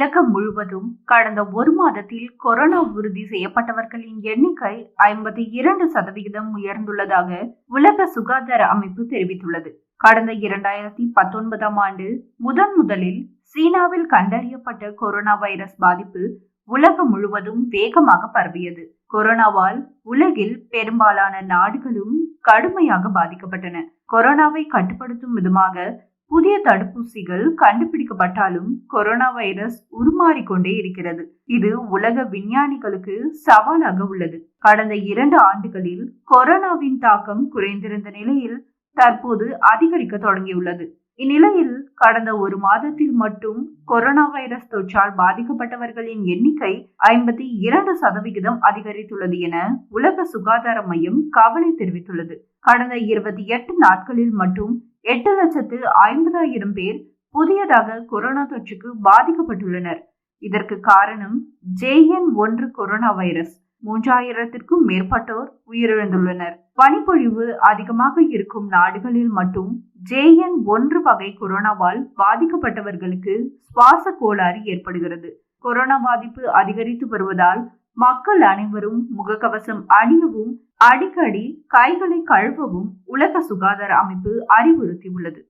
உலகம் முழுவதும் கடந்த ஒரு மாதத்தில் கொரோனா உறுதி செய்யப்பட்டவர்களின் எண்ணிக்கை 52% உயர்ந்துள்ளதாக உலக சுகாதார அமைப்பு தெரிவித்துள்ளது. கடந்த 2019ஆம் ஆண்டு முதலில் சீனாவில் கண்டறியப்பட்ட கொரோனா வைரஸ் பாதிப்பு உலகம் முழுவதும் வேகமாக பரவியது. கொரோனாவால் உலகில் பெரும்பாலான நாடுகளும் கடுமையாக பாதிக்கப்பட்டன. கொரோனாவை கட்டுப்படுத்தும் விதமாக புதிய தடுப்பூசிகள் கண்டுபிடிக்கப்பட்டாலும் கொரோனா வைரஸ் உருமாறிக்கொண்டே இருக்கிறது. இது உலக விஞ்ஞானிகளுக்கு சவாலாக உள்ளது. கடந்த 2 ஆண்டுகளில் கொரோனாவின் தாக்கம் குறைந்திருந்த நிலையில் தற்போது அதிகரிக்க தொடங்கியுள்ளது. இந்நிலையில் கடந்த ஒரு மாதத்தில் மட்டும் கொரோனா வைரஸ் தொற்றால் பாதிக்கப்பட்டவர்களின் எண்ணிக்கை 52% அதிகரித்துள்ளது என உலக சுகாதார மையம் கவலை தெரிவித்துள்ளது. கடந்த 28 நாட்களில் மட்டும் 8,50,000 பேர் புதியதாக கொரோனா தொற்றுக்கு பாதிக்கப்பட்டுள்ளனர். இதற்கு காரணம் JN1 கொரோனா வைரஸ். 3,000க்கும் மேற்பட்டோர் உயிரிழந்துள்ளனர். பனிப்பொழிவு அதிகமாக இருக்கும் நாடுகளில் மட்டும் JN1 வகை கொரோனாவால் பாதிக்கப்பட்டவர்களுக்கு சுவாச கோளாறு ஏற்படுகிறது. கொரோனா பாதிப்பு அதிகரித்து வருவதால் மக்கள் அனைவரும் முகக்கவசம் அணியவும் அடிக்கடி கைகளை கழுவவும் உலக சுகாதார அமைப்பு அறிவுறுத்தியுள்ளது.